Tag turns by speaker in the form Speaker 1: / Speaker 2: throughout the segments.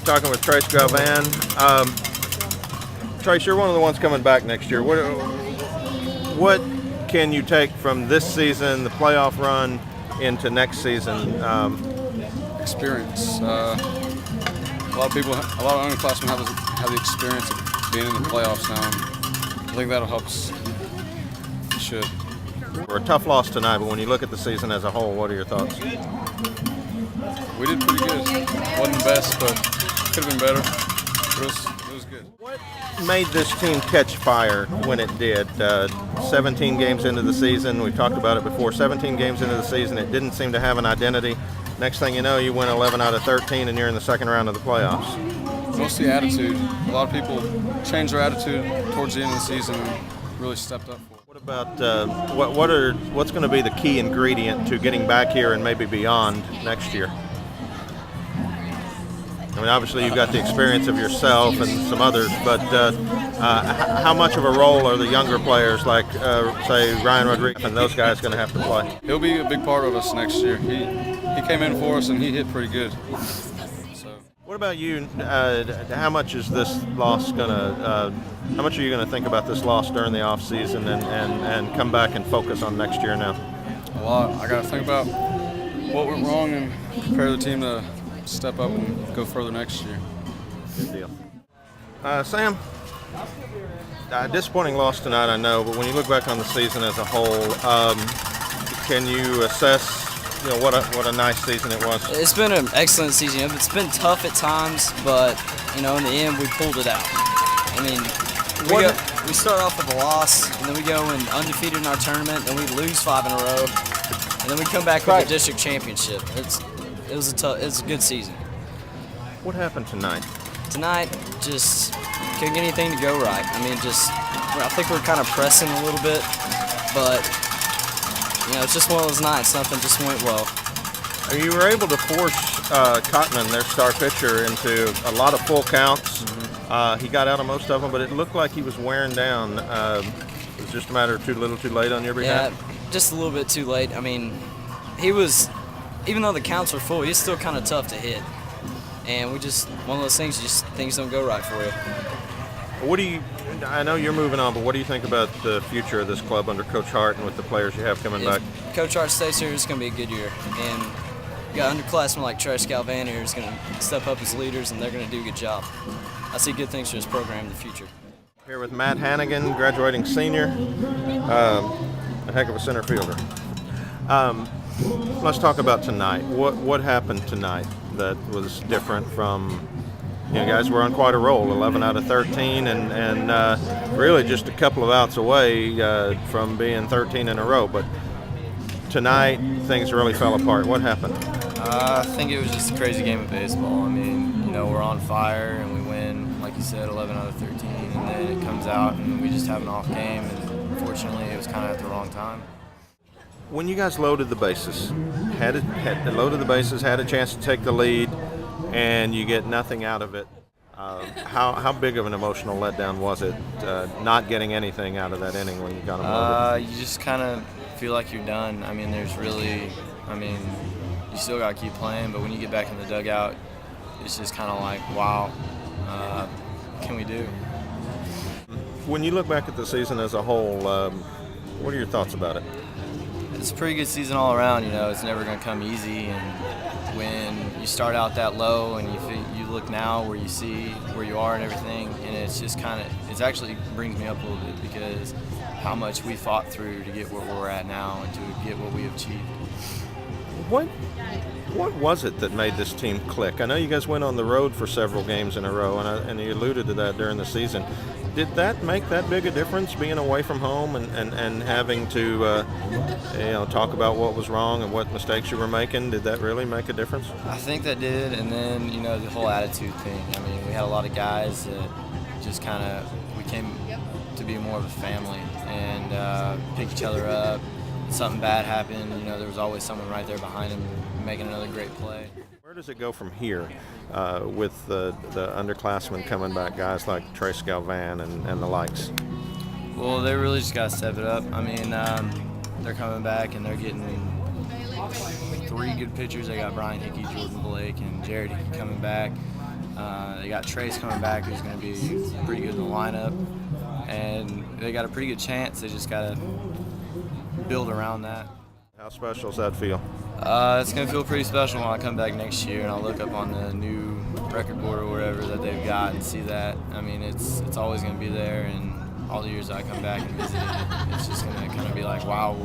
Speaker 1: talking with Trace Galvan. Trace, you're one of the ones coming back next year. What can you take from this season, the playoff run, into next season?
Speaker 2: Experience. A lot of underclassmen have the experience of being in the playoffs now. And I think that'll help us. It should.
Speaker 1: We're a tough loss tonight, but when you look at the season as a whole, what are your thoughts?
Speaker 2: We did pretty good. Wasn't the best, but could have been better. It was good.
Speaker 1: What made this team catch fire when it did? 17 games into the season, we talked about it before, 17 games into the season, it didn't seem to have an identity. Next thing you know, you win 11 out of 13 and you're in the second round of the playoffs.
Speaker 2: Mostly attitude. A lot of people changed their attitude towards the end of the season and really stepped up for it.
Speaker 1: What about what's going to be the key ingredient to getting back here and maybe beyond next year? I mean, obviously you've got the experience of yourself and some others, but how much of a role are the younger players like, say, Ryan Rodriguez and those guys going to have to play?
Speaker 2: He'll be a big part of us next year. He came in for us and he hit pretty good.
Speaker 1: What about you? How much is this loss how much are you going to think about this loss during the off season and come back and focus on next year now?
Speaker 2: A lot. I got to think about what went wrong and prepare the team to step up and go further next year.
Speaker 1: Good deal. Sam, disappointing loss tonight, I know, but when you look back on the season as a whole, can you assess what a nice season it was?
Speaker 3: It's been an excellent season. It's been tough at times, but in the end we pulled it out. I mean, we start off with a loss, and then we go in undefeated in our tournament, and we lose 5 in a row, and then we come back with the district championship. It was a good season.
Speaker 1: What happened tonight?
Speaker 3: Tonight, just couldn't get anything to go right. I mean, I think we're kind of pressing a little bit, but it's just one of those nights. Nothing just went well.
Speaker 1: You were able to force Cotman, their star pitcher, into a lot of full counts. Mm-hmm. He got out of most of them, but it looked like he was wearing down. It was just a matter of too little too late on your behalf?
Speaker 3: Yeah, just a little bit too late. I mean, even though the counts were full, he's still kind of tough to hit. And one of those things, things don't go right for you.
Speaker 1: I know you're moving on, but what do you think about the future of this club under Coach Hart and with the players you have coming back?
Speaker 3: Coach Hart stays here, it's going to be a good year. And you got underclassmen like Trace Galvan here who's going to step up as leaders, and they're going to do a good job. I see good things for this program in the future.
Speaker 1: Here with Matt Hannagan, graduating senior, a heck of a center fielder. Let's talk about tonight. What happened tonight that was different from, you guys were on quite a roll, 11 out of 13, and really just a couple of outs away from being 13 in a row. But tonight, things really fell apart. What happened?
Speaker 4: I think it was just a crazy game of baseball. I mean, we're on fire and we win, like you said, 11 out of 13, and then it comes out and we just have an off game, and unfortunately it was kind of at the wrong time.
Speaker 1: When you guys loaded the bases, had a chance to take the lead, and you get nothing out of it, how big of an emotional letdown was it not getting anything out of that inning when you got them loaded?
Speaker 4: You just kind of feel like you're done. I mean, you still got to keep playing, but when you get back in the dugout, it's just kind of like, wow, what can we do?
Speaker 1: When you look back at the season as a whole, what are your thoughts about it?
Speaker 4: It's a pretty good season all around. It's never going to come easy, and when you start out that low and you look now where you see where you are and everything, and it's just it actually brings me up a little bit because how much we fought through to get where we're at now and to get what we have achieved.
Speaker 1: What was it that made this team click? I know you guys went on the road for several games in a row, and you alluded to that during the season. Did that make that big a difference, being away from home and having to talk about what was wrong and what mistakes you were making? Did that really make a difference?
Speaker 4: I think that did, and then the whole attitude thing. I mean, we had a lot of guys that just we came to be more of a family and pick each other up. Something bad happened, there was always someone right there behind him making another great play.
Speaker 1: Where does it go from here with the underclassmen coming back, guys like Trace Galvan and the likes?
Speaker 4: Well, they really just got to step it up. I mean, they're coming back and they're getting 3 good pitchers. They got Brian Hickey, Jordan Blake, and Jared Hickey coming back. They got Trace coming back, who's going to be pretty good in the lineup, and they got a pretty good chance. They just got to build around that.
Speaker 1: How special does that feel?
Speaker 4: It's going to feel pretty special when I come back next year and I'll look up on the new record board or whatever that they've got and see that. I mean, it's always going to be there, and all the years I come back and visit it, it's just going to kind of be like, wow,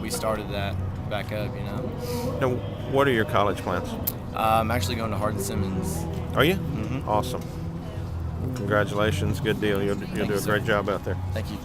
Speaker 4: we started that back up, you know.
Speaker 1: Now, what are your college plans?
Speaker 4: I'm actually going to Hardin-Simmons.
Speaker 1: Are you?
Speaker 4: Mm-hmm.
Speaker 1: Awesome. Congratulations. Good deal. You'll do a great job out there.
Speaker 4: Thank you.